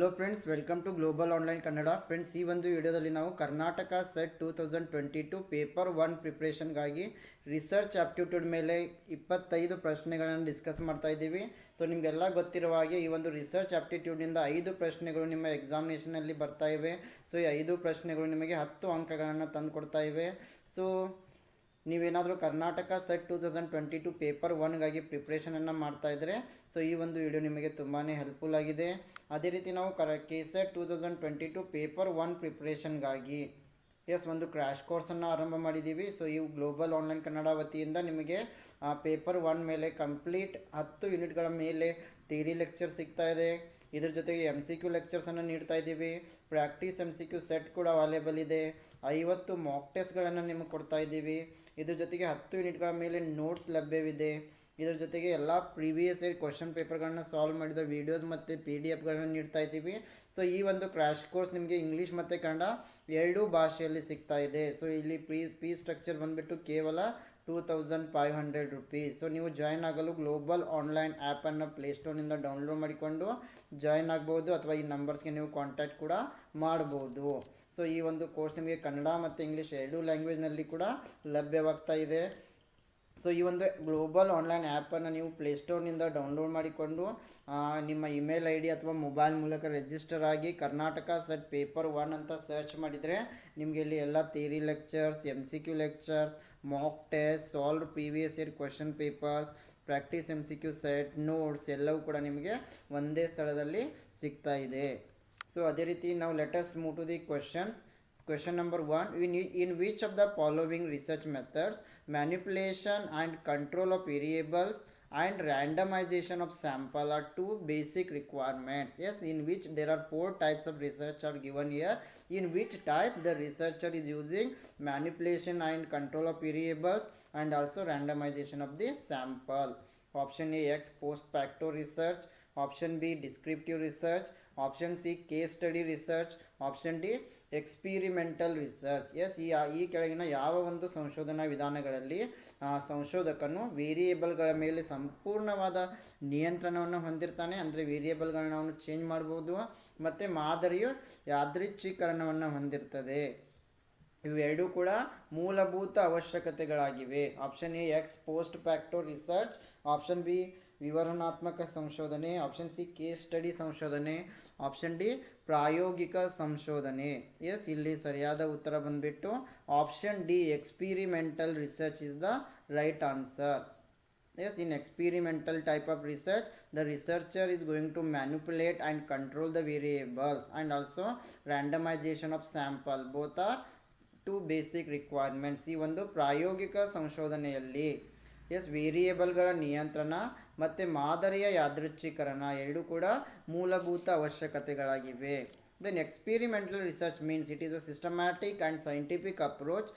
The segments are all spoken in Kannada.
Hello friends, welcome to global online Kannada. Friends, ಈ ಒಂದು ವಿಡಿಯೋದಲ್ಲಿ ನಾವು ಕರ್ನಾಟಕ ಸೆಟ್ 2022 ಪೇಪರ್ 1 ಪ್ರಿಪ್ರೇಷನ್ಗಾಗಿ ರಿಸರ್ಚ್ ಆಪ್ಟಿಟ್ಯೂಡ್ ಮೇಲೆ 25 ಪ್ರಶ್ನೆಗಳನ್ನು ಡಿಸ್ಕಸ್ ಮಾಡ್ತಾ ಇದ್ದೀವಿ. ಸೊ ನಿಮಗೆಲ್ಲ ಗೊತ್ತಿರುವ ಹಾಗೆ ಈ ಒಂದು ರಿಸರ್ಚ್ ಆಪ್ಟಿಟ್ಯೂಡ್ನಿಂದ 5 ಪ್ರಶ್ನೆಗಳು ನಿಮ್ಮ ಎಕ್ಸಾಮಿನೇಷನಲ್ಲಿ ಬರ್ತಾ ಇವೆ. ಸೊ ಈ 5 ಪ್ರಶ್ನೆಗಳು ನಿಮಗೆ 10 ಅಂಕಗಳನ್ನು ತಂದು ಕೊಡ್ತಾ ಇವೆ. ಸೊ ನೀವೇನಾದರೂ ಕರ್ನಾಟಕ ಸೆಟ್ 2022 ಪೇಪರ್ 1ಗಾಗಿ ಪ್ರಿಪ್ರೇಷನನ್ನು ಮಾಡ್ತಾ ಇದ್ದರೆ ಸೊ ಈ ಒಂದು ವಿಡಿಯೋ ನಿಮಗೆ ತುಂಬಾ ಹೆಲ್ಪ್ಫುಲ್ ಆಗಿದೆ. ಅದೇ ರೀತಿ ನಾವು KSET 2022 ಪೇಪರ್ 1 ಪ್ರಿಪ್ರೇಷನ್ಗಾಗಿ ಒಂದು ಕ್ರ್ಯಾಶ್ ಕೋರ್ಸನ್ನು ಆರಂಭ ಮಾಡಿದ್ದೀವಿ. ಸೊ ಈ ಗ್ಲೋಬಲ್ ಆನ್ಲೈನ್ ಕನ್ನಡ ವತಿಯಿಂದ ನಿಮಗೆ ಪೇಪರ್ 1 ಮೇಲೆ ಕಂಪ್ಲೀಟ್ 10 ಯೂನಿಟ್ಗಳ ಮೇಲೆ ಥಿಯರಿ ಲೆಕ್ಚರ್ ಸಿಗ್ತಾ ಇದೆ. ಇದ್ರ ಜೊತೆಗೆ MCQ ಲೆಕ್ಚರ್ಸನ್ನು ನೀಡ್ತಾ ಇದ್ದೀವಿ. ಪ್ರಾಕ್ಟೀಸ್ MCQ ಸೆಟ್ ಕೂಡ ಅವೈಲೇಬಲ್ ಇದೆ. 50 ಮಾಕ್ ಟೆಸ್ಟ್ಗಳನ್ನು ನಿಮಗೆ ಕೊಡ್ತಾ ಇದ್ದೀವಿ. ಇದ್ರ ಜೊತೆಗೆ 10 ಯೂನಿಟ್ಗಳ ಮೇಲೆ ನೋಟ್ಸ್ ಲಭ್ಯವಿದೆ. ಇದರ ಜೊತೆಗೆ ಎಲ್ಲ ಪ್ರೀವಿಯಸ್ ಇಯರ್ ಕ್ವಶನ್ ಪೇಪರ್ಗಳನ್ನ ಸಾಲ್ವ್ ಮಾಡಿದ ವೀಡಿಯೋಸ್ ಮತ್ತು PDF ನೀಡ್ತಾ ಇದ್ದೀವಿ. ಸೊ ಈ ಒಂದು ಕ್ರ್ಯಾಶ್ ಕೋರ್ಸ್ ನಿಮಗೆ ಇಂಗ್ಲೀಷ್ ಮತ್ತು ಕನ್ನಡ ಎರಡೂ ಭಾಷೆಯಲ್ಲಿ ಸಿಗ್ತಾ ಇದೆ. ಸೊ ಇಲ್ಲಿ ಫೀ ಸ್ಟ್ರಕ್ಚರ್ ಬಂದುಬಿಟ್ಟು ಕೇವಲ 2500 ರುಪೀಸ್. ಸೊ ನೀವು ಜಾಯ್ನ್ ಆಗಲು ಗ್ಲೋಬಲ್ ಆನ್ಲೈನ್ ಆ್ಯಪನ್ನು ಪ್ಲೇಸ್ಟೋರ್ನಿಂದ ಡೌನ್ಲೋಡ್ ಮಾಡಿಕೊಂಡು ಜಾಯ್ನ್ ಆಗ್ಬೋದು, ಅಥವಾ ಈ ನಂಬರ್ಸ್ಗೆ ನೀವು ಕಾಂಟ್ಯಾಕ್ಟ್ ಕೂಡ ಮಾಡ್ಬೋದು. ಸೊ ಈ ಒಂದು ಕೋರ್ಸ್ ನಿಮಗೆ ಕನ್ನಡ ಮತ್ತು ಇಂಗ್ಲೀಷ್ ಎರಡೂ ಲ್ಯಾಂಗ್ವೇಜ್ನಲ್ಲಿ ಕೂಡ ಲಭ್ಯವಾಗ್ತಾ ಇದೆ. ಸೊ ಈ ಒಂದು ಗ್ಲೋಬಲ್ ಆನ್ಲೈನ್ ಆ್ಯಪನ್ನು ನೀವು ಪ್ಲೇಸ್ಟೋರ್ನಿಂದ ಡೌನ್ಲೋಡ್ ಮಾಡಿಕೊಂಡು ನಿಮ್ಮ ಇಮೇಲ್ ID ಅಥವಾ ಮೊಬೈಲ್ ಮೂಲಕ ರಿಜಿಸ್ಟರ್ ಆಗಿ ಕರ್ನಾಟಕ ಸೆಟ್ ಪೇಪರ್ 1 ಅಂತ ಸರ್ಚ್ ಮಾಡಿದರೆ ನಿಮಗೆ ಇಲ್ಲಿ ಎಲ್ಲ theory lectures, MCQ lectures, mock test, solve previous year question papers, practice MCQ set, notes ಎಲ್ಲವೂ ಕೂಡ ನಿಮಗೆ ಒಂದೇ ಸ್ಥಳದಲ್ಲಿ ಸಿಗ್ತಾ ಇದೆ. ಸೊ ಅದೇ ರೀತಿ ನಾವು let's move to the questions. Question number 1. In which of the following research methods, manipulation and control of variables and randomization of sample are two basic requirements? Yes, in which there are 4 types of research are given here. In which type the researcher is using manipulation and control of variables and also randomization of the sample? Option A, ex post facto research. Option B, descriptive research. Option C, case study research. Option D, experimental research. ಈ ಕೆಳಗಿನ ಯಾವ ಒಂದು ಸಂಶೋಧನಾ ವಿಧಾನಗಳಲ್ಲಿ ಸಂಶೋಧಕನು ವೇರಿಯೇಬಲ್ಗಳ ಮೇಲೆ ಸಂಪೂರ್ಣವಾದ ನಿಯಂತ್ರಣವನ್ನು ಹೊಂದಿರ್ತಾನೆ, ಅಂದರೆ ವೇರಿಯೇಬಲ್ಗಳನ್ನ ಅವನು ಚೇಂಜ್ ಮಾಡ್ಬೋದು, ಮತ್ತು ಮಾದರಿಯು ಯಾದೃಚ್ಛೀಕರಣವನ್ನು ಹೊಂದಿರ್ತದೆ. ಇವೆರಡೂ ಕೂಡ ಮೂಲಭೂತ ಅವಶ್ಯಕತೆಗಳಾಗಿವೆ. Option A ex post facto research, option B ವಿವರಣಾತ್ಮಕ ಸಂಶೋಧನೆ, ಆಪ್ಷನ್ ಸಿ ಕೇಸ್ ಸ್ಟಡಿ ಸಂಶೋಧನೆ, ಆಪ್ಷನ್ ಡಿ ಪ್ರಾಯೋಗಿಕ ಸಂಶೋಧನೆ. ಇಲ್ಲಿ ಸರಿಯಾದ ಉತ್ತರ ಬಂದ್ಬಿಟ್ಟು option D experimental research is the right answer. In experimental type of research, the researcher is going to manipulate and control the variables and also randomization of sample. Both are two basic requirements. ಈ ಒಂದು ಪ್ರಾಯೋಗಿಕ ಸಂಶೋಧನೆಯಲ್ಲಿ ವೇರಿಯೇಬಲ್ಗಳ ನಿಯಂತ್ರಣ ಮತ್ತು ಮಾದರಿಯ ಯಾದೃಚ್ಛೀಕರಣ ಎರಡೂ ಕೂಡ ಮೂಲಭೂತ ಅವಶ್ಯಕತೆಗಳಾಗಿವೆ. Then experimental research means it is a systematic and scientific approach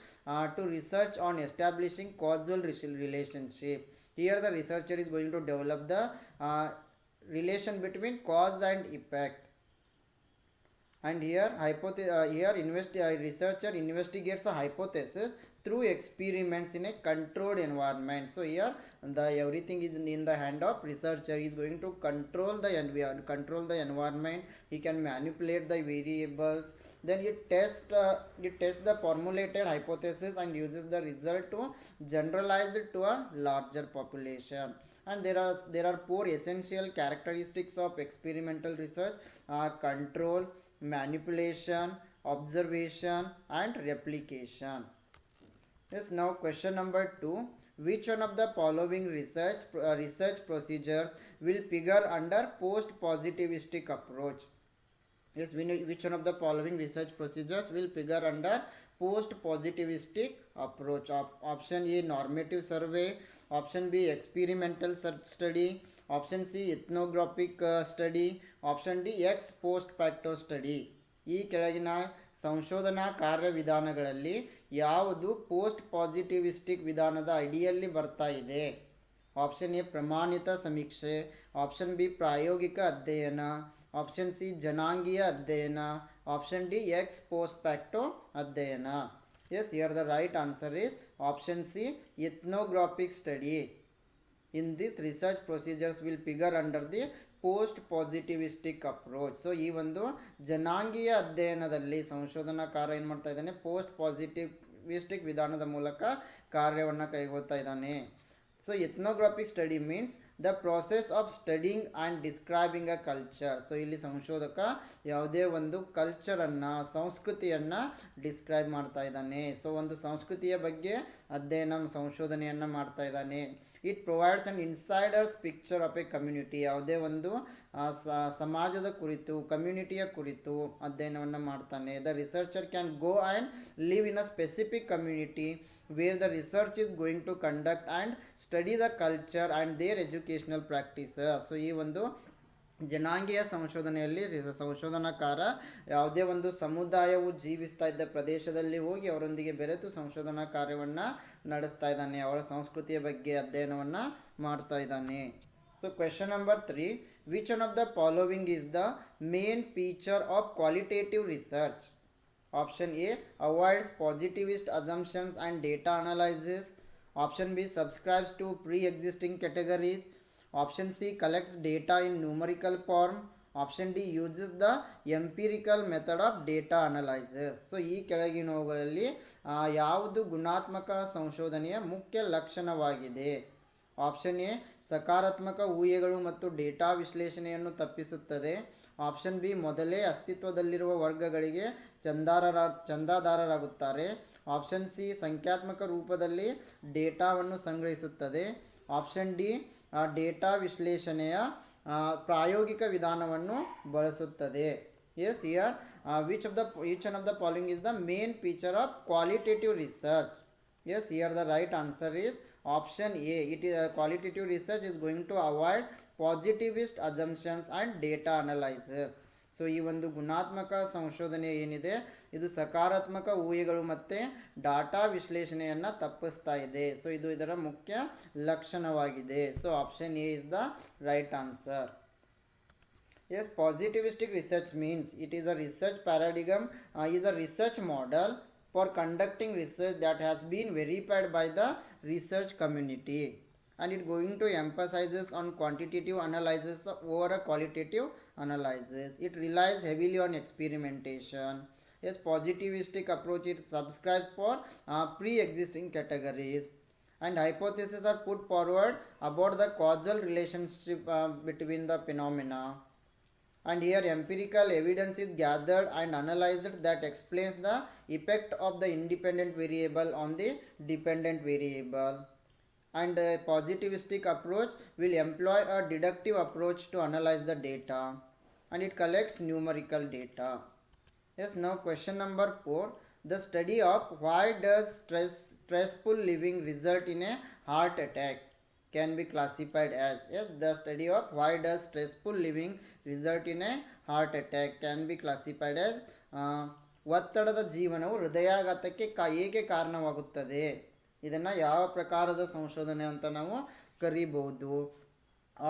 to research on establishing causal relationship. Here the researcher is going to develop the relation between cause and effect. And here researcher investigates a hypothesis through experiments in a controlled environment. So here everything is in the hand of researcher. He is going to control the environment. He can manipulate the variables. Then he tests the formulated hypothesis and uses the result to generalize it to a larger population. And there are 4 essential characteristics of experimental research: control, manipulation, observation, and replication. Now question number 2. Which one of the following research procedures will figure under post-positivistic approach? Which one of the following research procedures will figure under post-positivistic approach? Option A, normative survey. Option B, experimental study. Option C, ethnographic study. Option D, ex post facto study. ಈ ಕೆಳಗಿನ ಸಂಶೋಧನಾ ಕಾರ್ಯವಿಧಾನಗಳಲ್ಲಿ ಯಾವುದು ಪೋಸ್ಟ್ ಪಾಸಿಟಿವಿಸ್ಟಿಕ್ ವಿಧಾನದ ಅಡಿಯಲ್ಲಿ ಬರ್ತಾ ಇದೆ? ಆಪ್ಷನ್ ಎ ಪ್ರಮಾಣಿತ ಸಮೀಕ್ಷೆ, ಆಪ್ಷನ್ ಬಿ ಪ್ರಾಯೋಗಿಕ ಅಧ್ಯಯನ, ಆಪ್ಷನ್ ಸಿ ಜನಾಂಗೀಯ ಅಧ್ಯಯನ, option D X post facto ಅಧ್ಯಯನ. Here the right answer is option C, ethnographic study. In this, research procedures will figure under the post positivistic approach. So ಈ ಒಂದು ಜನಾಂಗೀಯ ಅಧ್ಯಯನದಲ್ಲಿ ಸಂಶೋಧನಾಕಾರ ಏನು ಮಾಡ್ತಾ ಇದ್ದಾನೆ, ಪೋಸ್ಟ್ ಪಾಸಿಟಿವಿಸ್ಟಿಕ್ ವಿಧಾನದ ಮೂಲಕ ಕಾರ್ಯವನ್ನು ಕೈಗೊಳ್ತಾ ಇದ್ದಾನೆ. So ಎಥ್ನೋಗ್ರಾಫಿಕ್ study means the process of studying and describing a culture. So ಇಲ್ಲಿ ಸಂಶೋಧಕ ಯಾವುದೇ ಒಂದು ಕಲ್ಚರನ್ನು, ಸಂಸ್ಕೃತಿಯನ್ನು ಡಿಸ್ಕ್ರೈಬ್ ಮಾಡ್ತಾ ಇದ್ದಾನೆ. ಸೊ ಒಂದು ಸಂಸ್ಕೃತಿಯ ಬಗ್ಗೆ ಅಧ್ಯಯನ, ಸಂಶೋಧನೆಯನ್ನು ಮಾಡ್ತಾ ಇದ್ದಾನೆ. It provides an insiders picture of a community. ಯಾವುದೇ ಒಂದು ಸಮಾಜದ ಕುರಿತು, ಕಮ್ಯುನಿಟಿಯ ಕುರಿತು ಅಧ್ಯಯನವನ್ನು ಮಾಡ್ತಾನೆ. The researcher can go and live in a specific community where the research is going to conduct and study the culture and their educational practices. So ಈ ಒಂದು ಜನಾಂಗೀಯ ಸಂಶೋಧನೆಯಲ್ಲಿ ಸಂಶೋಧನಾಕಾರ ಯಾವುದೇ ಒಂದು ಸಮುದಾಯವು ಜೀವಿಸ್ತಾ ಇದ್ದ ಪ್ರದೇಶದಲ್ಲಿ ಹೋಗಿ ಅವರೊಂದಿಗೆ ಬೆರೆತು ಸಂಶೋಧನಾ ಕಾರ್ಯವನ್ನು ನಡೆಸ್ತಾ ಇದ್ದಾನೆ, ಅವರ ಸಂಸ್ಕೃತಿಯ ಬಗ್ಗೆ ಅಧ್ಯಯನವನ್ನು ಮಾಡ್ತಾ ಇದ್ದಾನೆ. So question number 3, which one of the following is the main feature of qualitative research? Option A, avoids positivist assumptions and data analysis. Option B, subscribes to pre-existing categories. Option C, collects data in numerical form. Option D, uses the empirical method of data analysis. So ಈ ಕೆಳಗಿನವುಗಳಲ್ಲಿ ಯಾವುದು ಗುಣಾತ್ಮಕ ಸಂಶೋಧನೆಯ ಮುಖ್ಯ ಲಕ್ಷಣವಾಗಿದೆ? ಆಪ್ಷನ್ ಎ, ಸಕಾರಾತ್ಮಕ ಊಹೆಗಳು ಮತ್ತು ಡೇಟಾ ವಿಶ್ಲೇಷಣೆಯನ್ನು ತಪ್ಪಿಸುತ್ತದೆ. ಆಪ್ಷನ್ ಬಿ, ಮೊದಲೇ ಅಸ್ತಿತ್ವದಲ್ಲಿರುವ ವರ್ಗಗಳಿಗೆ ಚಂದಾದಾರರಾಗುತ್ತಾರೆ. ಆಪ್ಷನ್ ಸಿ, ಸಂಖ್ಯಾತ್ಮಕ ರೂಪದಲ್ಲಿ ಡೇಟಾವನ್ನು ಸಂಗ್ರಹಿಸುತ್ತದೆ. ಆಪ್ಷನ್ ಡಿ, ಡೇಟಾ ವಿಶ್ಲೇಷಣೆಯ ಪ್ರಾಯೋಗಿಕ ವಿಧಾನವನ್ನು ಬಳಸುತ್ತದೆ. Yes, here which one of the following is the main feature of qualitative research? Yes, here the right answer is option A. It is qualitative research is going to avoid positivist assumptions and data analysis. So ಈ ಒಂದು ಗುಣಾತ್ಮಕ ಸಂಶೋಧನೆ ಏನಿದೆ ಇದು ಸಕಾರಾತ್ಮಕ ಊಹೆಗಳು ಮತ್ತು ಡಾಟಾ ವಿಶ್ಲೇಷಣೆಯನ್ನು ತಪ್ಪಿಸ್ತಾ ಇದೆ. ಸೊ ಇದು ಇದರ ಮುಖ್ಯ ಲಕ್ಷಣವಾಗಿದೆ. So option A is the right answer. Yes, positivistic research means it is a research paradigm, is a research model for conducting research that has been verified by the research community, and it going to emphasizes on quantitative analysis over a qualitative analysis. It relies heavily on experimentation. Yes, positivistic approach, it subscribes for pre-existing categories, and hypotheses are put forward about the causal relationship between the phenomena. And here empirical evidence is gathered and analyzed that explains the effect of the independent variable on the dependent variable. And a positivistic approach will employ a deductive approach to analyze the data, and it collects numerical data. Yes, now question number 4. The study of why does stressful living result in a heart attack can be classified as? Yes, the study of why does stressful living result in a heart attack can be classified as ಒತ್ತಡದ ಜೀವನವು ಹೃದಯಾಘಾತಕ್ಕೆ ಏಕೆ ಕಾರಣವಾಗುತ್ತದೆ? ಇದನ್ನು ಯಾವ ಪ್ರಕಾರದ ಸಂಶೋಧನೆ ಅಂತ ನಾವು ಕರೀಬಹುದು?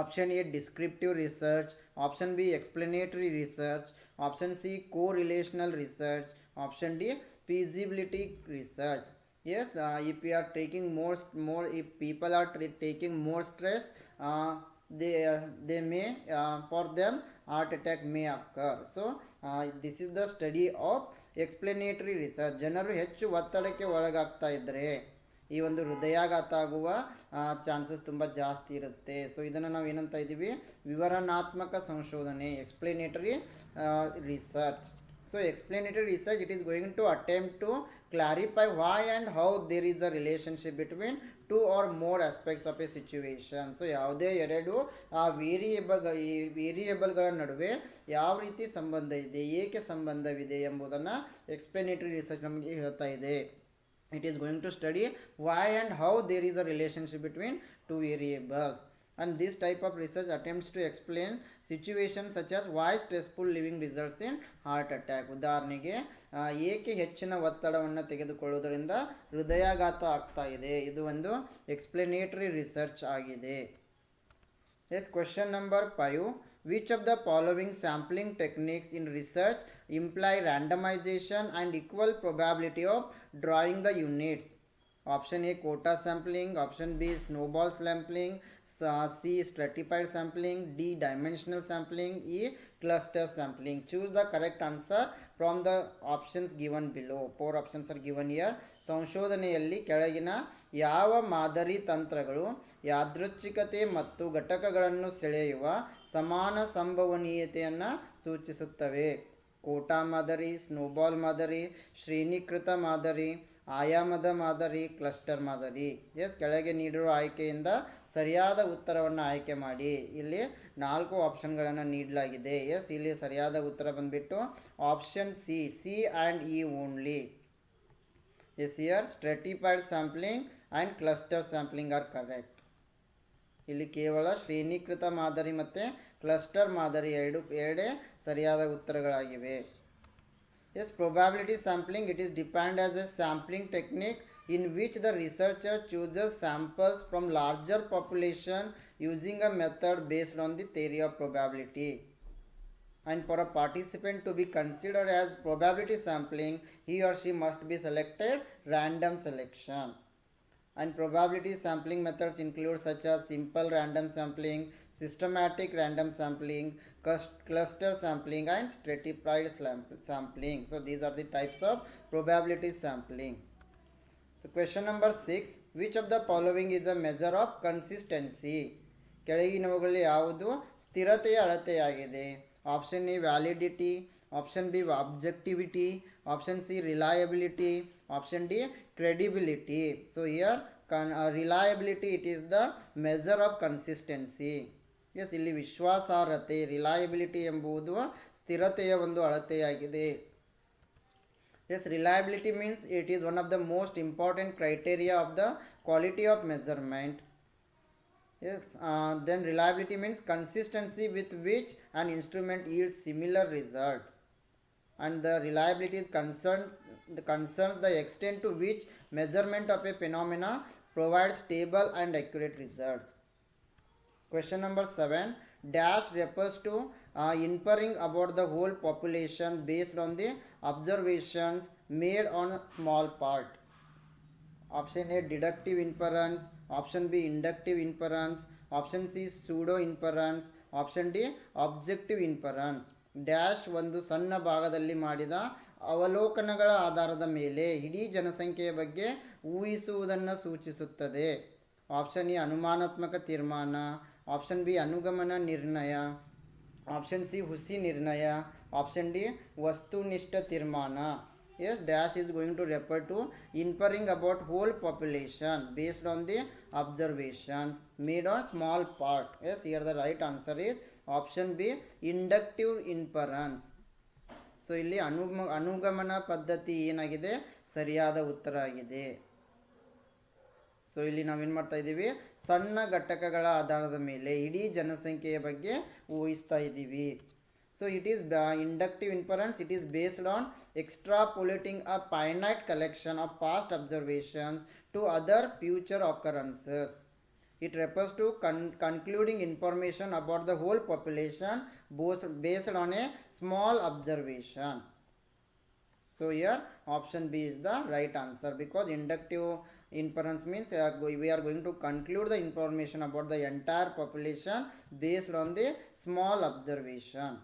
Option A, descriptive research. Option B, explanatory research. Option C, correlational research. Option D, feasibility research. Yes, if we are taking more if people are taking more stress, they may for them heart attack may occur. So this is the study of explanatory research. ಜನರು ಹೆಚ್ಚು ಒತ್ತಡಕ್ಕೆ ಒಳಗಾಗ್ತಾ ಇದ್ದರೆ ಈ ಒಂದು ಹೃದಯಾಘಾತ ಆಗುವ ಚಾನ್ಸಸ್ ತುಂಬ ಜಾಸ್ತಿ ಇರುತ್ತೆ. ಸೊ ಇದನ್ನು ನಾವು ಏನಂತ ಇದ್ದೀವಿ? ವಿವರಣಾತ್ಮಕ ಸಂಶೋಧನೆ, explanatory research. So explanatory research, it is going to attempt to clarify why and how there is a relationship between two or more aspects of a situation. So ಯಾವುದೇ ಎರಡು ವೇರಿಯೇಬಲ್ಗಳ ನಡುವೆ ಯಾವ ರೀತಿ ಸಂಬಂಧ ಇದೆ, ಏಕೆ ಸಂಬಂಧವಿದೆ ಎಂಬುದನ್ನು ಎಕ್ಸ್ಪ್ಲನೇಟರಿ ರಿಸರ್ಚ್ ನಮಗೆ ಹೇಳ್ತಾ ಇದೆ. It is going to study why and how there is a relationship between two variables. And this type of research attempts to explain situations such as why stressful living results in heart attack. ಉದಾಹರಣೆಗೆ ಏಕೆ ಹೆಚ್ಚಿನ ಒತ್ತಡವನ್ನು ತೆಗೆದುಕೊಳ್ಳುವುದರಿಂದ ಹೃದಯಾಘಾತ ಆಗ್ತಾ ಇದೆ, ಇದು ಒಂದು ಎಕ್ಸ್ಪ್ಲನೇಟರಿ ರಿಸರ್ಚ್ ಆಗಿದೆ. Yes, question number 5. Which of the following sampling techniques in research imply randomization and equal probability of drawing the units? Option A, quota sampling. Option B, snowball sampling. C, C stratified sampling, D dimensional sampling, E cluster sampling. Choose the correct answer from the options given below. 4 options are given here. ಸಂಶೋಧನೆಯಲ್ಲಿ ಕೆಳಗಿನ ಯಾವ ಮಾದರಿ ತಂತ್ರಗಳು ಯಾದೃಚ್ಛಿಕತೆ ಮತ್ತು ಘಟಕಗಳನ್ನು ಸೆಳೆಯುವ ಸಮಾನ ಸಂಭವನೀಯತೆಯನ್ನು ಸೂಚಿಸುತ್ತವೆ? ಕೋಟಾ ಮಾದರಿ, ಸ್ನೋಬಾಲ್ ಮಾದರಿ, ಶ್ರೇಣೀಕೃತ ಮಾದರಿ, ಆಯಾಮದ ಮಾದರಿ, ಕ್ಲಸ್ಟರ್ ಮಾದರಿ. ಎಸ್, ಕೆಳಗೆ ನೀಡಿರುವ ಆಯ್ಕೆಯಿಂದ ಸರಿಯಾದ ಉತ್ತರವನ್ನು ಆಯ್ಕೆ ಮಾಡಿ. ಇಲ್ಲಿ 4 ಆಪ್ಷನ್ಗಳನ್ನು ನೀಡಲಾಗಿದೆ. ಎಸ್, ಇಲ್ಲಿ ಸರಿಯಾದ ಉತ್ತರ ಬಂದ್ಬಿಟ್ಟು option C, C and E only. Yes, here stratified sampling and cluster sampling are correct. ಇಲ್ಲಿ ಕೇವಲ ಶ್ರೇಣೀಕೃತ ಮಾದರಿ ಮತ್ತು ಕ್ಲಸ್ಟರ್ ಮಾದರಿ ಎರಡೇ ಸರಿಯಾದ ಉತ್ತರಗಳಾಗಿವೆ. Yes, probability sampling, it is defined as a sampling technique in which the researcher chooses samples from larger population using a method based on the theory of probability. And for a participant to be considered as probability sampling, he or she must be selected random selection. And probability sampling methods include such as simple random sampling, systematic random sampling, cluster sampling, and stratified sampling. So these are the types of probability sampling. So question number 6, which of the following is a measure of consistency? ಕೆಳಗಿನವುಗಳಲ್ಲಿ ಯಾವುದು ಸ್ಥಿರತೆಯ ಅಳತೆಯಾಗಿದೆ? Option A validity, option B objectivity, option C reliability, option D credibility. So here reliability, it is the measure of consistency. Yes, ಇಲ್ಲಿ ವಿಶ್ವಾಸಾರ್ಹತೆ, ರಿಲಯಬಿಲಿಟಿ ಎಂಬುದು ಸ್ಥಿರತೆಯ ಒಂದು ಅಳತೆಯಾಗಿದೆ. Yes, reliability means it is one of the most important criteria of the quality of measurement. Yes, then reliability means consistency with which an instrument yields similar results, and the reliability is concerns the extent to which measurement of a phenomena provides stable and accurate results. Question number 7, dash refers to inferring about the whole population based on the observations made on a small part. Option A deductive inference, option B inductive inference, option C pseudo inference, option D objective inference. Dash ಒಂದು ಸಣ್ಣ ಭಾಗದಲ್ಲಿ ಮಾಡಿದ ಅವಲೋಕನಗಳ ಆಧಾರದ ಮೇಲೆ ಇಡೀ ಜನಸಂಖ್ಯೆಯ ಬಗ್ಗೆ ಊಹಿಸುವುದನ್ನು ಸೂಚಿಸುತ್ತದೆ. ಆಪ್ಷನ್ ಎ ಅನುಮಾನಾತ್ಮಕ ತೀರ್ಮಾನ, ಆಪ್ಷನ್ ಬಿ ಅನುಗಮನ ನಿರ್ಣಯ, ಆಪ್ಷನ್ ಸಿ ಹುಸಿ ನಿರ್ಣಯ, ಆಪ್ಷನ್ ಡಿ ವಸ್ತುನಿಷ್ಠ ತೀರ್ಮಾನ. Yes, dash is going to refer to inferring about whole population based on the observations made on small part. Yes, here the right answer is option B, inductive inference. So ಇಲ್ಲಿ ಅನುಗಮನ ಪದ್ಧತಿ ಏನಾಗಿದೆ, ಸರಿಯಾದ ಉತ್ತರ ಆಗಿದೆ. ಸೊ ಇಲ್ಲಿ ನಾವೇನು ಮಾಡ್ತಾ ಇದ್ದೀವಿ, ಸಣ್ಣ ಘಟಕಗಳ ಆಧಾರದ ಮೇಲೆ ಇಡೀ ಜನಸಂಖ್ಯೆಯ ಬಗ್ಗೆ ಊಹಿಸ್ತಾ ಇದ್ದೀವಿ. So it is the inductive inference, it is based on extrapolating a finite collection of past observations to other future occurrences. It refers to concluding information about the whole population based on a small observation. So here option B is the right answer, because inductive inference means we are going to conclude the information about the entire population based on the small observation.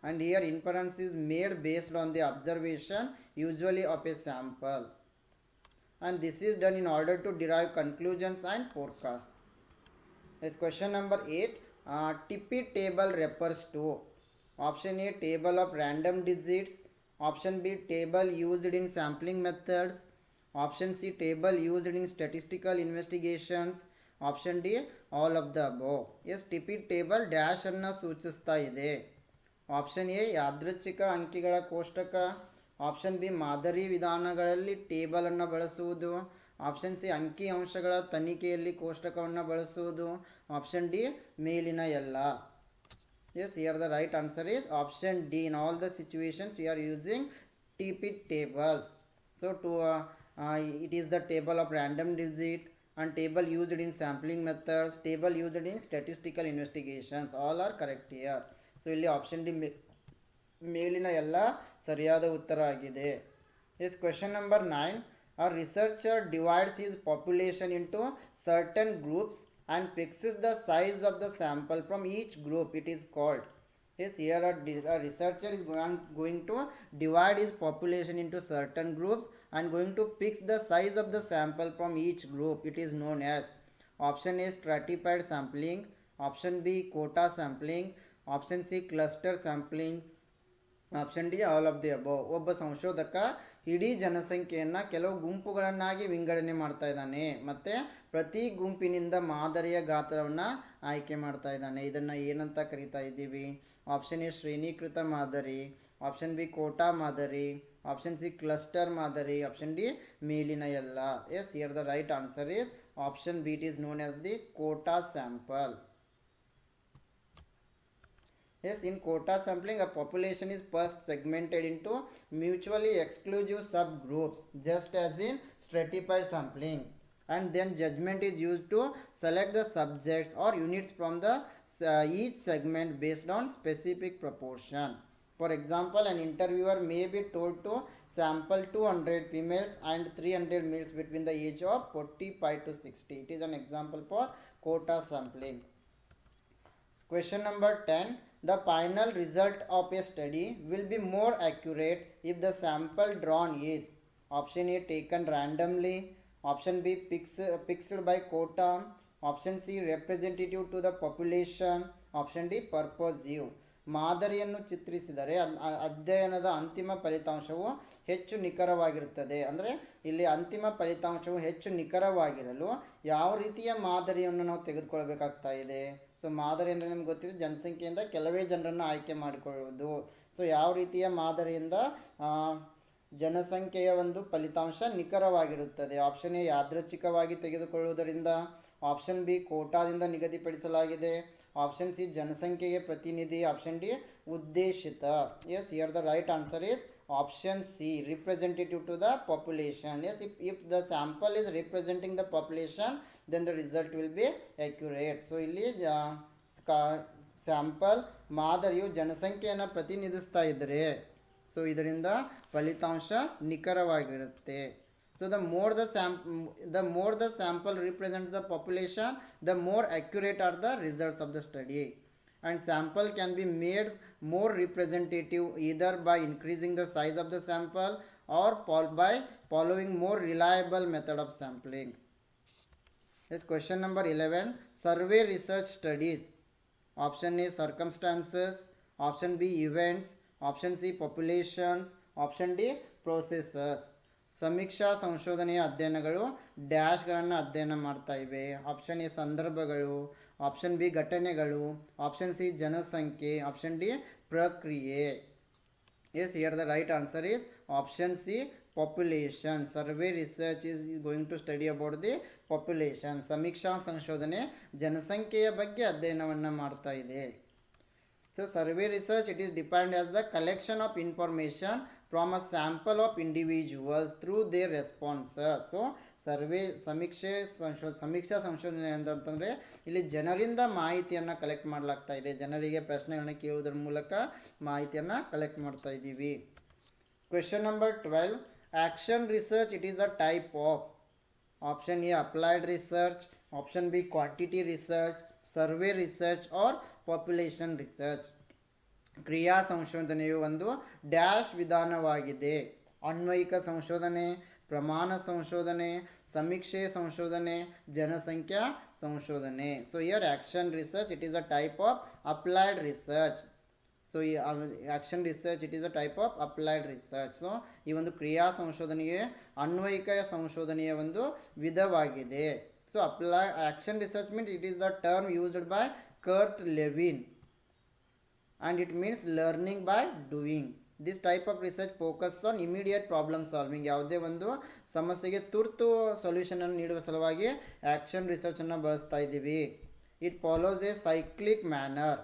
And here inference is made based on the observation usually of a sample, and this is done in order to derive conclusions and forecasts. Yes, question number 8, TIPI table refers to? Option A table of random digits, option B table used in sampling methods, option C table used in statistical investigations, option D all of the above. Yes, TIPI table dash ಅನ್ನು ಸೂಚಿಸ್ತಾ ಇದೆ. ಆಪ್ಷನ್ ಎ ಯಾದೃಚ್ಛಿಕ ಅಂಕಿಗಳ ಕೋಷ್ಟಕ, ಆಪ್ಷನ್ ಬಿ ಮಾದರಿ ವಿಧಾನಗಳಲ್ಲಿ ಟೇಬಲನ್ನು ಬಳಸುವುದು, ಆಪ್ಷನ್ ಸಿ ಅಂಕಿ ಅಂಶಗಳ ತನಿಖೆಯಲ್ಲಿ ಕೋಷ್ಟಕವನ್ನು ಬಳಸುವುದು, ಆಪ್ಷನ್ ಡಿ ಮೇಲಿನ ಎಲ್ಲ. Yes, here the right answer is option D. In all the situations we are using TIPI tables. So it is the table of random digit and table used in sampling methods, table used in statistical investigations, all are correct here. So ಇಲ್ಲಿ ಆಪ್ಷನ್ ಡಿ ಮೇಲಿನ ಎಲ್ಲ ಸರಿಯಾದ ಉತ್ತರ ಆಗಿದೆ. Yes, question number 9, a researcher divides his population into certain groups and fixes the size of the sample from each group, it is called. Yes, here a researcher is going to divide his population into certain groups and going to fix the size of the sample from each group. It is known as option A stratified sampling, option B quota sampling, option C cluster sampling, option D all of the above. ಒಬ್ಬ ಸಂಶೋಧಕ ಇಡೀ ಜನಸಂಖ್ಯೆಯನ್ನು ಕೆಲವು ಗುಂಪುಗಳನ್ನಾಗಿ ವಿಂಗಡಣೆ ಮಾಡ್ತಾ ಇದ್ದಾನೆ ಮತ್ತು ಪ್ರತಿ ಗುಂಪಿನಿಂದ ಮಾದರಿಯ ಗಾತ್ರವನ್ನು ಆಯ್ಕೆ ಮಾಡ್ತಾ ಇದ್ದಾನೆ. ಇದನ್ನು ಏನಂತ ಕರಿತಾ ಇದ್ದೀವಿ? ಆಪ್ಷನ್ ಎ ಶ್ರೇಣೀಕೃತ ಮಾದರಿ, ಆಪ್ಷನ್ ಬಿ ಕೋಟಾ ಮಾದರಿ, ಆಪ್ಷನ್ ಸಿ ಕ್ಲಸ್ಟರ್ ಮಾದರಿ, ಆಪ್ಷನ್ ಡಿ ಮೇಲಿನ ಎಲ್ಲ. Yes, here the right answer is option B. It is known as the quota sample. Yes, in quota sampling, a population is first segmented into mutually exclusive subgroups, just as in stratified sampling, and then judgment is used to select the subjects or units from the each segment based on specific proportion. For example, an interviewer may be told to sample 200 females and 300 males between the age of 45 to 60. It is an example for quota sampling. Question number 10. The final result of a study will be more accurate if the sample drawn is option A taken randomly, option B fixed by quota, option C representative to the population, option D purposive. ಮಾದರಿಯನ್ನು ಚಿತ್ರಿಸಿದರೆ ಅಧ್ಯಯನದ ಅಂತಿಮ ಫಲಿತಾಂಶವು ಹೆಚ್ಚು ನಿಖರವಾಗಿರುತ್ತದೆ. ಅಂದರೆ ಇಲ್ಲಿ ಅಂತಿಮ ಫಲಿತಾಂಶವು ಹೆಚ್ಚು ನಿಖರವಾಗಿರಲು ಯಾವ ರೀತಿಯ ಮಾದರಿಯನ್ನು ನಾವು ತೆಗೆದುಕೊಳ್ಬೇಕಾಗ್ತಾ ಇದೆ? ಸೊ ಮಾದರಿ ಅಂದರೆ ನಿಮ್ಗೆ ಗೊತ್ತಿದೆ, ಜನಸಂಖ್ಯೆಯಿಂದ ಕೆಲವೇ ಜನರನ್ನು ಆಯ್ಕೆ ಮಾಡಿಕೊಳ್ಳುವುದು. ಸೊ ಯಾವ ರೀತಿಯ ಮಾದರಿಯಿಂದ ಜನಸಂಖ್ಯೆಯ ಒಂದು ಫಲಿತಾಂಶ ನಿಖರವಾಗಿರುತ್ತದೆ? ಆಪ್ಷನ್ ಎ ಯಾದೃಚ್ಛಿಕವಾಗಿ ತೆಗೆದುಕೊಳ್ಳುವುದರಿಂದ, ಆಪ್ಷನ್ ಬಿ ಕೋಟಾದಿಂದ ನಿಗದಿಪಡಿಸಲಾಗಿದೆ, ಆಪ್ಷನ್ ಸಿ ಜನಸಂಖ್ಯೆಗೆ ಪ್ರತಿನಿಧಿ, ಆಪ್ಷನ್ ಡಿ ಉದ್ದೇಶಿತ. Yes, here the right answer is option C, representative to the population. Yes, if the sample is representing the population, then the result will be accurate. So ಇಲ್ಲಿ ಸ್ಯಾಂಪಲ್ ಮಾದರಿಯು ಜನಸಂಖ್ಯೆಯನ್ನು ಪ್ರತಿನಿಧಿಸ್ತಾ ಇದ್ದರೆ ಸೊ ಇದರಿಂದ ಫಲಿತಾಂಶ ನಿಖರವಾಗಿರುತ್ತೆ. So the more the sample represents the population, the more accurate are the results of the study. And sample can be made more representative either by increasing the size of the sample or by following more reliable method of sampling. Yes, question number 11. Survey research studies. Option A circumstances, option B events, option C populations, option D processes. ಸಮೀಕ್ಷಾ ಸಂಶೋಧನೆಯ ಅಧ್ಯಯನಗಳು ಡ್ಯಾಶ್ಗಳನ್ನು ಅಧ್ಯಯನ ಮಾಡ್ತಾ ಇವೆ. ಆಪ್ಷನ್ ಎ ಸಂದರ್ಭಗಳು, ಆಪ್ಷನ್ ಬಿ ಘಟನೆಗಳು, ಆಪ್ಷನ್ ಸಿ ಜನಸಂಖ್ಯೆ, ಆಪ್ಷನ್ ಡಿ ಪ್ರಕ್ರಿಯೆ. Yes, here the right answer is option C population. Survey research is going to study about the population. ಸಮೀಕ್ಷಾ ಸಂಶೋಧನೆ ಜನಸಂಖ್ಯೆಯ ಬಗ್ಗೆ ಅಧ್ಯಯನವನ್ನು ಮಾಡ್ತಾ ಇದೆ. So survey research, it is defined as the collection of information from a sample of individuals through their responses. So ಸಮೀಕ್ಷಾ ಸಂಶೋಧನೆ ಅಂತಂದರೆ ಇಲ್ಲಿ ಜನರಿಂದ ಮಾಹಿತಿಯನ್ನು ಕಲೆಕ್ಟ್ ಮಾಡಲಾಗ್ತಾ ಇದೆ. ಜನರಿಗೆ ಪ್ರಶ್ನೆಗಳನ್ನು ಕೇಳುವುದರ ಮೂಲಕ ಮಾಹಿತಿಯನ್ನು ಕಲೆಕ್ಟ್ ಮಾಡ್ತಾ ಇದ್ದೀವಿ. Question number 12. Action research, it is a type of option A applied research, option B quantity research, survey research or population research. ಕ್ರಿಯಾ ಸಂಶೋಧನೆಯು ಒಂದು ಡ್ಯಾಶ್ ವಿಧಾನವಾಗಿದೆ. ಅನ್ವಯಿಕ ಸಂಶೋಧನೆ, ಪ್ರಮಾಣ ಸಂಶೋಧನೆ, ಸಮೀಕ್ಷೆ ಸಂಶೋಧನೆ, ಜನಸಂಖ್ಯಾ ಸಂಶೋಧನೆ. So here action research, it is a type of applied research. So ಈ action research, it is a type of applied research. So ಈ ಒಂದು ಕ್ರಿಯಾ ಸಂಶೋಧನೆಗೆ ಅನ್ವಯಿಕ ಸಂಶೋಧನೆಯ ಒಂದು ವಿಧವಾಗಿದೆ. So action research means it is the term used by Kurt Lewin and it means learning by doing. This type of research focuses on immediate problem solving. ಯಾವುದೇ ಒಂದು ಸಮಸ್ಯೆಗೆ ತುರ್ತು ಸೊಲ್ಯೂಷನ್ ಅನ್ನು ನೀಡುವ ಸಲುವಾಗಿ ಆಕ್ಷನ್ ರಿಸರ್ಚ್ ಅನ್ನು ಬಳಸ್ತಾ ಇದ್ದೀವಿ. It follows A cyclic manner.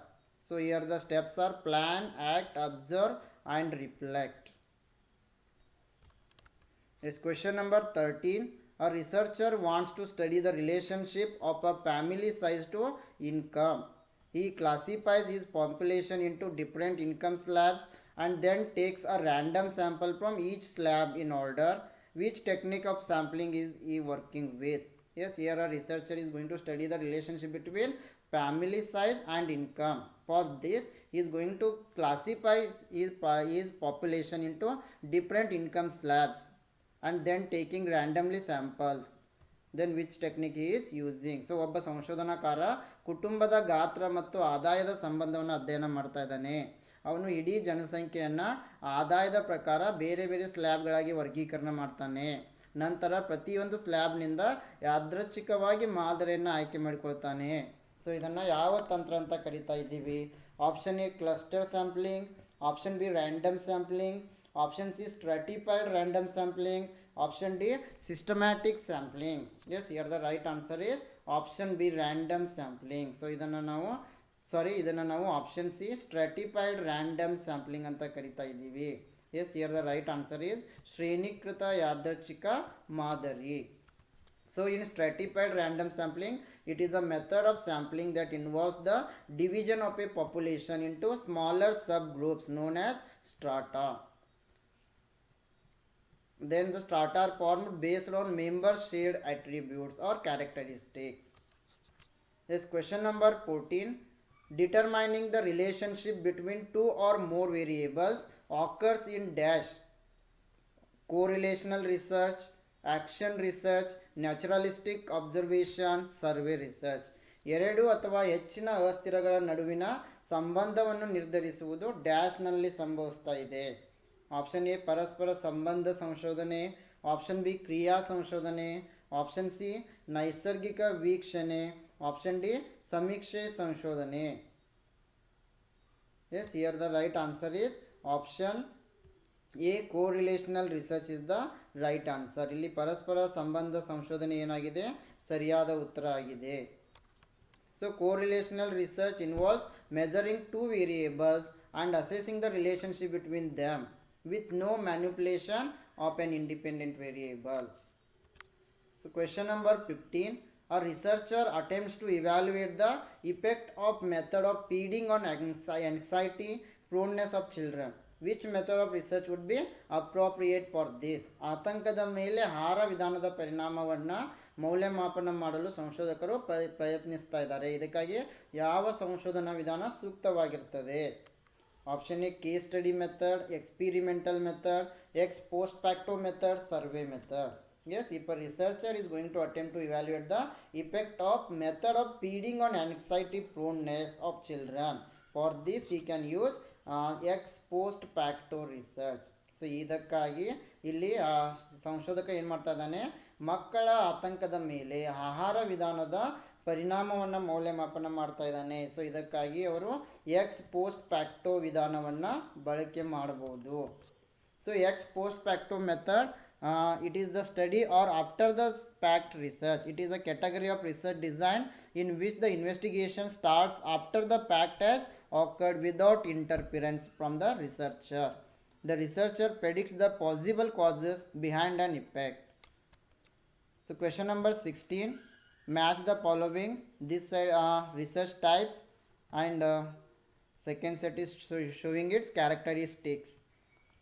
So here the steps R plan, act, observe and reflect. Yes, question number 13. A researcher wants to study the relationship of a family size to income. He classifies his population into different income slabs and then takes a random sample from each slab in order. Which technique of sampling is he working with? Yes, here a researcher is going to study the relationship between family size and income. For this, he is going to classify his population into different income slabs and then taking randomly samples. Then which technique he is using. So ಒಬ್ಬ ಸಂಶೋಧನಾಕಾರ ಕುಟುಂಬದ ಗಾತ್ರ ಮತ್ತು ಆದಾಯದ ಸಂಬಂಧವನ್ನು ಅಧ್ಯಯನ ಮಾಡ್ತಾ ಇದ್ದಾನೆ. ಅವನು ಇಡೀ ಜನಸಂಖ್ಯೆಯನ್ನು ಆದಾಯದ ಪ್ರಕಾರ ಬೇರೆ ಬೇರೆ ಸ್ಲ್ಯಾಬ್ಗಳಾಗಿ ವರ್ಗೀಕರಣ ಮಾಡ್ತಾನೆ. ನಂತರ ಪ್ರತಿಯೊಂದು ಸ್ಲ್ಯಾಬ್ನಿಂದ ಯಾದೃಚ್ಛಿಕವಾಗಿ ಮಾದರಿಯನ್ನು ಆಯ್ಕೆ ಮಾಡಿಕೊಳ್ತಾನೆ. ಸೊ ಇದನ್ನು ಯಾವ ತಂತ್ರ ಅಂತ ಕರಿತಾ ಇದ್ದೀವಿ? Option A cluster sampling, option B random sampling, option C stratified random sampling, option D systematic sampling. Yes, here the right answer is option B random sampling. So ಇದನ್ನು ನಾವು option C stratified random sampling ಅಂತ ಕರಿತಾ ಇದ್ದೀವಿ. Yes, here the right answer is ಶ್ರೇಣೀಕೃತ ಯಾದೃಚ್ಛಿಕ ಮಾದರಿ. So in stratified random sampling, it is a method of sampling that involves the division of a population into smaller subgroups known as strata. Then the strata are formed based on members' shared attributes or characteristics. Yes, question number 14. Determining the relationship between two or more variables occurs in dash. Correlational research, action research, naturalistic observation, survey research. ಎರಡು ಅಥವಾ ಹೆಚ್ಚಿನ ಅಸ್ಥಿರಗಳ ನಡುವಿನ ಸಂಬಂಧವನ್ನು ನಿರ್ಧರಿಸುವುದು ಡ್ಯಾಶ್ನಲ್ಲಿ ಸಂಭವಿಸ್ತಾ ಇದೆ. ಆಪ್ಷನ್ ಎ ಪರಸ್ಪರ ಸಂಬಂಧ ಸಂಶೋಧನೆ, ಆಪ್ಷನ್ ಬಿ ಕ್ರಿಯಾ ಸಂಶೋಧನೆ, ಆಪ್ಷನ್ ಸಿ ನೈಸರ್ಗಿಕ ವೀಕ್ಷಣೆ, ಆಪ್ಷನ್ ಡಿ ಸಮೀಕ್ಷೆ ಸಂಶೋಧನೆ. Yes, here the right answer is option A correlational research is the right answer. ಇಲ್ಲಿ ಪರಸ್ಪರ ಸಂಬಂಧ ಸಂಶೋಧನೆ ಏನಾಗಿದೆ? ಸರಿಯಾದ ಉತ್ತರ ಆಗಿದೆ. So correlational research involves measuring two variables and assessing the relationship between them with no manipulation of an independent variable. So question number 15. A researcher attempts to evaluate the effect of method of feeding on anxiety proneness of children. Which method of research would be appropriate for this? ಆತಂಕದ ಮೇಲೆ ಆಹಾರ ವಿಧಾನದ ಪರಿಣಾಮವನ್ನು ಮೌಲ್ಯಮಾಪನ ಮಾಡಲು ಸಂಶೋಧಕರು ಪ್ರಯತ್ನಿಸ್ತಾ ಇದ್ದಾರೆ. ಇದಕ್ಕಾಗಿ ಯಾವ ಸಂಶೋಧನಾ ವಿಧಾನ ಸೂಕ್ತವಾಗಿರ್ತದೆ? Option A case study method, experimental method, ex post facto method, survey method. Yes, if a researcher is going to attempt to evaluate the effect of method of feeding on anxiety proneness of children, for this he can use ex post facto research. So ಇದಕ್ಕಾಗಿ ಇಲ್ಲಿ ಸಂಶೋಧಕ ಏನು ಮಾಡ್ತಾ ಇದ್ದಾನೆ? ಮಕ್ಕಳ ಆತಂಕದ ಮೇಲೆ ಆಹಾರ ವಿಧಾನದ ಪರಿಣಾಮವನ್ನು ಮೌಲ್ಯಮಾಪನ ಮಾಡ್ತಾ ಇದ್ದಾನೆ. ಸೊ ಇದಕ್ಕಾಗಿ ಅವರು ಎಕ್ಸ್ ಪೋಸ್ಟ್ ಫ್ಯಾಕ್ಟೋ ವಿಧಾನವನ್ನು ಬಳಕೆ ಮಾಡಬಹುದು. So X post facto method, it is the study or after the fact research. It is a category of research design in which the investigation starts after the fact has occurred without interference from the researcher. The researcher predicts the possible causes behind an effect. So question number 16. Match the following. This research types and second set is showing its characteristics.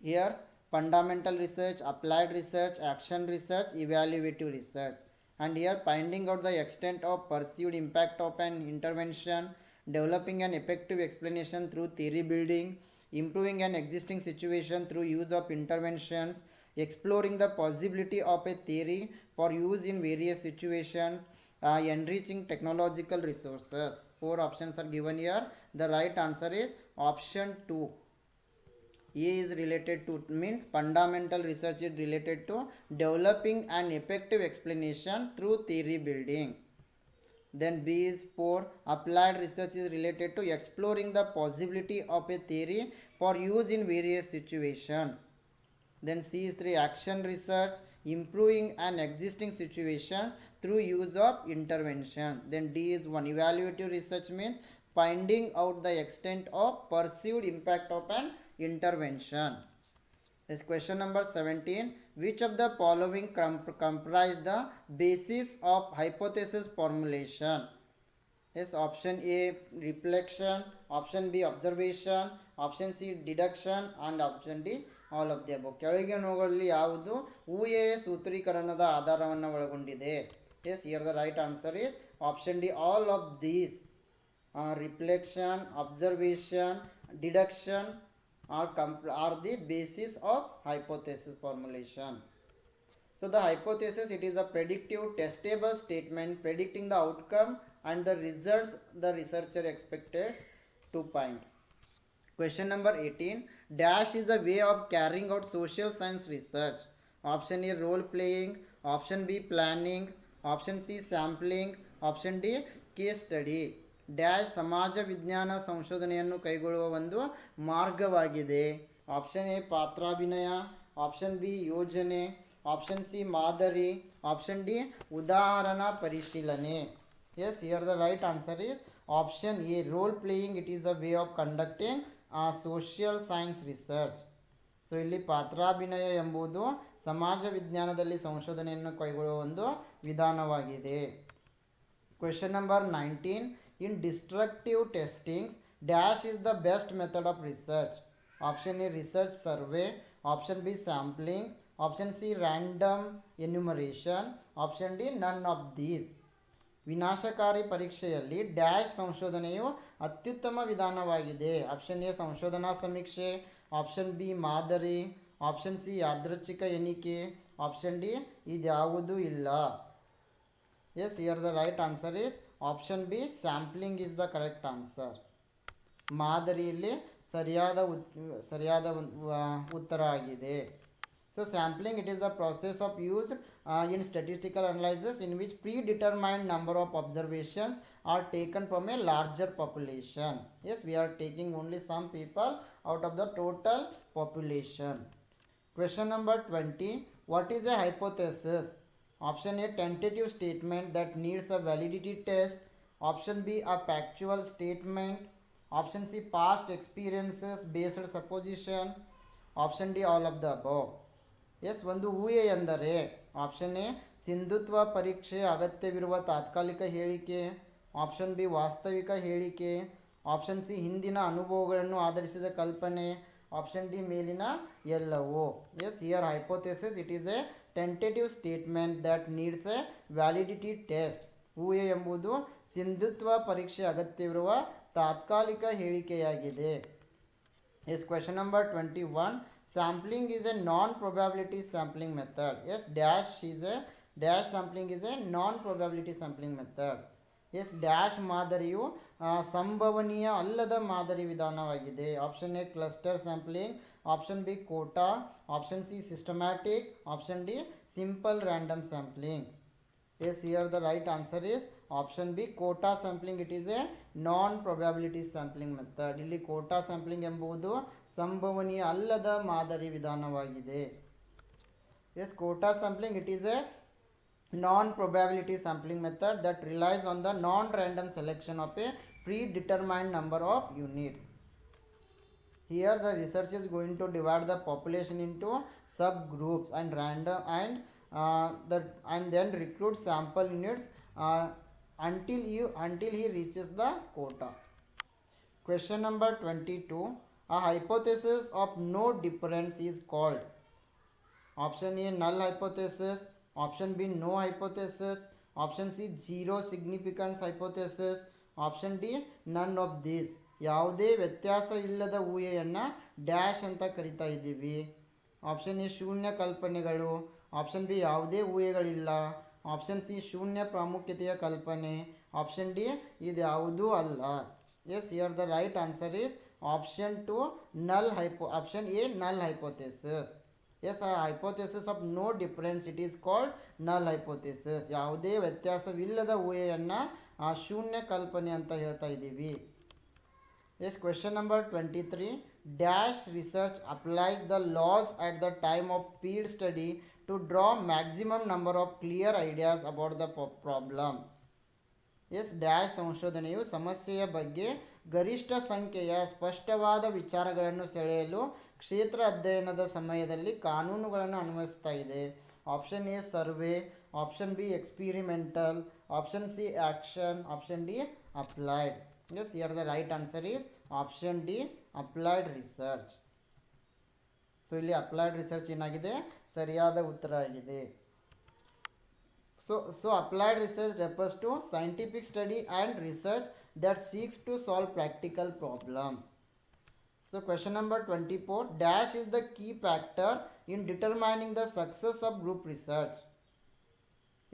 Here fundamental research, applied research, action research, evaluative research. And here finding out the extent of perceived impact of an intervention, developing an effective explanation through theory building, improving an existing situation through use of interventions, exploring the possibility of a theory for use in various situations, enriching technological resources. 4 options are given here. The right answer is option 2. A is related to, means fundamental research is related to developing an effective explanation through theory building. Then B is 4. Applied research is related to exploring the possibility of a theory for use in various situations. Then C is 3. Action research, improving an existing situation through use of intervention. Then D is 1. Evaluative research means finding out the extent of perceived impact of an intervention. This question number 17. Which of the following comprise the basis of hypothesis formulation? Yes, option A reflection, option B observation, option C deduction, and option D all of the above. ಕೆಳಗಿನವುಗಳಲ್ಲಿ ಯಾವುದು ಊಹೆಯ ಸೂತ್ರೀಕರಣದ ಆಧಾರವನ್ನು ಒಳಗೊಂಡಿದೆ? Yes, here the right answer is option D. All of these reflection, observation, deduction are the basis of hypothesis formulation. So the hypothesis, it is a predictive testable statement predicting the outcome and the results the researcher expected to find. Question number 18. Dash is a way of carrying out social science research. Option A role playing, option B planning, option C sampling, option D case study. Dash ಸಮಾಜ ವಿಜ್ಞಾನ ಸಂಶೋಧನೆಯನ್ನು ಕೈಗೊಳ್ಳುವ ಒಂದು ಮಾರ್ಗವಾಗಿದೆ. ಆಪ್ಷನ್ ಎ ಪಾತ್ರಾಭಿನಯ, ಆಪ್ಷನ್ ಬಿ ಯೋಜನೆ, ಆಪ್ಷನ್ ಸಿ ಮಾದರಿ, ಆಪ್ಷನ್ ಡಿ ಉದಾಹರಣಾ ಪರಿಶೀಲನೆ. Yes, here the right answer is option A role playing. It is a way of conducting social science research. So ಇಲ್ಲಿ ಪಾತ್ರಾಭಿನಯ ಎಂಬುದು ಸಮಾಜ ವಿಜ್ಞಾನದಲ್ಲಿ ಸಂಶೋಧನೆಯನ್ನು ಕೈಗೊಳ್ಳುವ ಒಂದು ವಿಧಾನವಾಗಿದೆ. Question number 19. In destructive testings dash is the best method of research. Option A research survey, option B sampling, option C random enumeration, option D none of these. ವಿನಾಶಕಾರಿ ಪರೀಕ್ಷೆಯಲ್ಲಿ ಡ್ಯಾಶ್ ಸಂಶೋಧನೆಯು ಅತ್ಯುತ್ತಮ ವಿಧಾನವಾಗಿದೆ. ಆಪ್ಷನ್ ಎ ಸಂಶೋಧನಾ ಸಮೀಕ್ಷೆ, ಆಪ್ಷನ್ ಬಿ ಮಾದರಿ, ಆಪ್ಷನ್ ಸಿ ಯಾದೃಚ್ಛಿಕ ಎಣಿಕೆ, ಆಪ್ಷನ್ ಡಿ ಇದ್ಯಾವುದೂ ಇಲ್ಲ. Yes, here the right answer is option B sampling is the correct answer. ಮಾದರಿಯಲ್ಲಿ ಸರಿಯಾದ ಉತ್ತರ ಆಗಿದೆ. So sampling, it is the process of used in statistical analysis in which predetermined number of observations are taken from a larger population. Yes, we are taking only some people out of the total population. Question number 20. What is a hypothesis? Option A tentative statement that needs a validity test. Option B a factual statement. Option C past experiences based supposition. Option D all of the above. Yes, ಒಂದು ಊಹೆ ಎಂದರೆ ಆಪ್ಷನ್ ಎ ಸಿಂಧುತ್ವ ಪರೀಕ್ಷೆ ಅಗತ್ಯವಿರುವ ತಾತ್ಕಾಲಿಕ ಹೇಳಿಕೆ, ಆಪ್ಷನ್ ಬಿ ವಾಸ್ತವಿಕ ಹೇಳಿಕೆ, ಆಪ್ಷನ್ ಸಿ ಹಿಂದಿನ ಅನುಭವಗಳನ್ನು ಆಧರಿಸಿದ ಕಲ್ಪನೆ, ಆಪ್ಷನ್ ಡಿ ಮೇಲಿನ ಎಲ್ಲವೂ. Yes, here hypothesis, it is a tentative statement that needs a validity test. ಊಹೆ ಎಂಬುದು ಸಿಂಧುತ್ವ ಪರೀಕ್ಷೆ ಅಗತ್ಯವಿರುವ ತಾತ್ಕಾಲಿಕ ಹೇಳಿಕೆಯಾಗಿದೆ. Yes, question number 21. Sampling is a non-probability sampling method. Yes, dash sampling is a non-probability sampling method. Yes, dash ಮಾದರಿಯು ಸಂಭವನೀಯ ಅಲ್ಲದ ಮಾದರಿ ವಿಧಾನವಾಗಿದೆ. Option A cluster sampling, option B quota, option C systematic, option D simple random sampling. Yes, here the right answer is option B quota sampling. It is a non probability sampling method. ಇಲ್ಲಿ ಕೋಟಾ ಸ್ಯಾಂಪ್ಲಿಂಗ್ ಎಂಬುದು ಸಂಭವನೀಯ ಅಲ್ಲದ ಮಾದರಿ ವಿಧಾನವಾಗಿದೆ. Yes, quota sampling, it is a non probability sampling method that relies on the non random selection of a predetermined number of units. Here the research is going to divide the population into subgroups and random and then recruit sample units until he reaches the quota. Question number 22. A hypothesis of no difference is called. Option A null hypothesis, option B no hypothesis, option C zero significance hypothesis, option D none of these. ಯಾವುದೇ ವ್ಯತ್ಯಾಸ ಇಲ್ಲದ ಊಹೆಯನ್ನು ಡ್ಯಾಶ್ ಅಂತ ಕರಿತಾ ಇದ್ದೀವಿ. ಆಪ್ಷನ್ ಎ ಶೂನ್ಯ ಕಲ್ಪನೆಗಳು, ಆಪ್ಷನ್ ಬಿ ಯಾವುದೇ ಊಹೆಗಳಿಲ್ಲ, ಆಪ್ಷನ್ ಸಿ ಶೂನ್ಯ ಪ್ರಾಮುಖ್ಯತೆಯ ಕಲ್ಪನೆ, ಆಪ್ಷನ್ ಡಿ ಇದು ಯಾವುದೂ ಅಲ್ಲ. Yes, here the right answer is option 2 option A null hypothesis. Yes, a hypothesis of no difference, it is called null hypothesis. ಯಾವುದೇ ವ್ಯತ್ಯಾಸವಿಲ್ಲದ ಊಹೆಯನ್ನು ಶೂನ್ಯ ಕಲ್ಪನೆ ಅಂತ ಹೇಳ್ತಾ ಇದ್ದೀವಿ. Yes, question number 23. Dash research applies the laws at the time of field study to draw maximum number of clear ideas about the problem. Yes, dash ಸಂಶೋಧನೆಯು ಸಮಸ್ಯೆಯ ಬಗ್ಗೆ ಗರಿಷ್ಠ ಸಂಖ್ಯೆಯ ಸ್ಪಷ್ಟವಾದ ವಿಚಾರಗಳನ್ನು ಸೆಳೆಯಲು ಕ್ಷೇತ್ರ ಅಧ್ಯಯನದ ಸಮಯದಲ್ಲಿ ಕಾನೂನುಗಳನ್ನು ಅನ್ವಯಿಸ್ತಾ ಇದೆ. Option A survey, option B experimental, option C action, option D applied. Yes, here the right answer is option D applied research. So ಇಲ್ಲಿ ಅಪ್ಲೈಡ್ ರಿಸರ್ಚ್ ಏನಾಗಿದೆ, ಸರಿಯಾದ ಉತ್ತರ ಆಗಿದೆ. So applied research refers to scientific study and research that seeks to solve practical problems. So question number 24, dash is the key factor in determining the success of group research.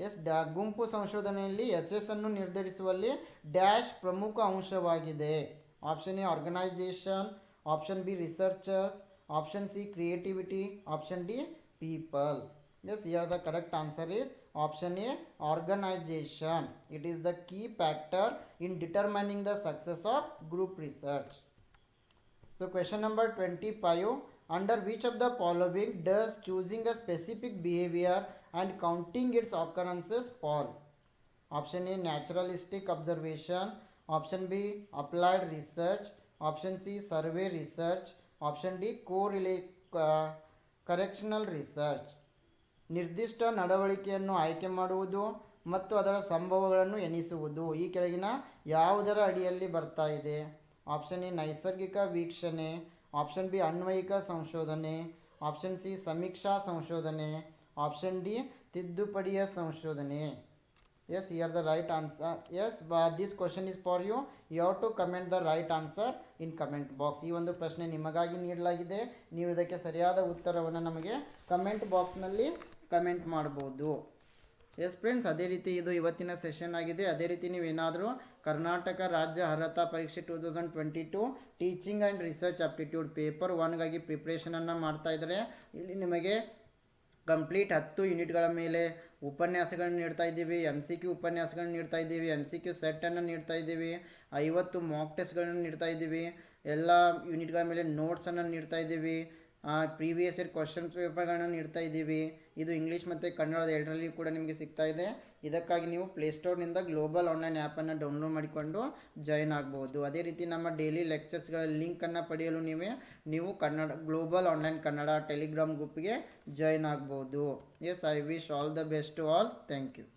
Yes ಗುಂಪು ಸಂಶೋಧನೆಯಲ್ಲಿ ಯಶಸ್ಸನ್ನು ನಿರ್ಧರಿಸುವಲ್ಲಿ ಡ್ಯಾಶ್ ಪ್ರಮುಖ ಅಂಶವಾಗಿದೆ. Option A organisation, option B researchers, option C creativity, option D people. Yes here the correct answer is option A organisation. It is the key factor in determining the success of group research. So question number 25, under which of the following does choosing a specific behavior and counting its occurrences fall? Option A naturalistic observation, option B applied research, option C survey research, option D correctional research. ನಿರ್ದಿಷ್ಟ ನಡವಳಿಕೆಯನ್ನು ಆಯ್ಕೆ ಮಾಡುವುದು ಮತ್ತು ಅದರ ಸಂಭವಗಳನ್ನು ಎಣಿಸುವುದು ಈ ಕೆಳಗಿನ ಯಾವುದರ ಅಡಿಯಲ್ಲಿ ಬರ್ತಾ ಇದೆ? ಆಪ್ಷನ್ ಎ ನೈಸರ್ಗಿಕ ವೀಕ್ಷಣೆ, ಆಪ್ಷನ್ ಬಿ ಅನ್ವಯಿಕ ಸಂಶೋಧನೆ, ಆಪ್ಷನ್ ಸಿ ಸಮೀಕ್ಷಾ ಸಂಶೋಧನೆ, ಆಪ್ಷನ್ ಡಿ ತಿದ್ದುಪಡಿಯ ಸಂಶೋಧನೆ. Yes here the right answer. Yes this question is for you. You have to comment the right answer in comment box. ಈ ಒಂದು ಪ್ರಶ್ನೆ ನಿಮಗಾಗಿ ನೀಡಲಾಗಿದೆ. ನೀವು ಇದಕ್ಕೆ ಸರಿಯಾದ ಉತ್ತರವನ್ನು ನಮಗೆ ಕಮೆಂಟ್ ಬಾಕ್ಸ್ನಲ್ಲಿ ಕಮೆಂಟ್ ಮಾಡ್ಬೋದು. ಎಸ್ ಫ್ರೆಂಡ್ಸ್, ಅದೇ ರೀತಿ ಇದು ಇವತ್ತಿನ ಸೆಷನ್ ಆಗಿದೆ. ಅದೇ ರೀತಿ ನೀವೇನಾದರೂ ಕರ್ನಾಟಕ ರಾಜ್ಯ ಅರ್ಹತಾ ಪರೀಕ್ಷೆ 2022 teaching and research aptitude paper 1ಗಾಗಿ ಪ್ರಿಪ್ರೇಷನನ್ನು ಮಾಡ್ತಾ ಇದ್ದಾರೆ. ಇಲ್ಲಿ ನಿಮಗೆ ಕಂಪ್ಲೀಟ್ 10 ಯೂನಿಟ್ಗಳ ಮೇಲೆ ಉಪನ್ಯಾಸಗಳನ್ನು ನೀಡ್ತಾ ಇದ್ದೀವಿ. MCQ ಉಪನ್ಯಾಸಗಳನ್ನು ನೀಡ್ತಾ ಇದ್ದೀವಿ. MCQ ಸೆಟ್ಟನ್ನು ನೀಡ್ತಾ ಇದ್ದೀವಿ. 50 ಮಾಕ್ ಟೆಸ್ಟ್ಗಳನ್ನು ನೀಡ್ತಾ ಇದ್ದೀವಿ. ಎಲ್ಲ ಯೂನಿಟ್ಗಳ ಮೇಲೆ ನೋಟ್ಸನ್ನು ನೀಡ್ತಾ ಇದ್ದೀವಿ. ಪ್ರೀವಿಯಸ್ ಇಯರ್ ಕ್ವಶನ್ ಪೇಪರ್ಗಳನ್ನು ನೀಡ್ತಾ ಇದ್ದೀವಿ. ಇದು ಇಂಗ್ಲೀಷ್ ಮತ್ತು ಕನ್ನಡದ ಎರಡರಲ್ಲಿ ಕೂಡ ನಿಮಗೆ ಸಿಗ್ತಾ ಇದೆ. ಇದಕ್ಕಾಗಿ ನೀವು ಪ್ಲೇಸ್ಟೋರ್ನಿಂದ ಗ್ಲೋಬಲ್ ಆನ್ಲೈನ್ ಆ್ಯಪನ್ನು ಡೌನ್ಲೋಡ್ ಮಾಡಿಕೊಂಡು ಜಾಯಿನ್ ಆಗ್ಬೋದು. ಅದೇ ರೀತಿ ನಮ್ಮ ಡೈಲಿ ಲೆಕ್ಚರ್ಸ್ಗಳ ಲಿಂಕನ್ನು ಪಡೆಯಲು ನೀವು ಗ್ಲೋಬಲ್ ಆನ್ಲೈನ್ ಕನ್ನಡ ಟೆಲಿಗ್ರಾಮ್ ಗ್ರೂಪ್ಗೆ ಜಾಯಿನ್ ಆಗ್ಬೋದು. Yes, I wish all the best to all. Thank you.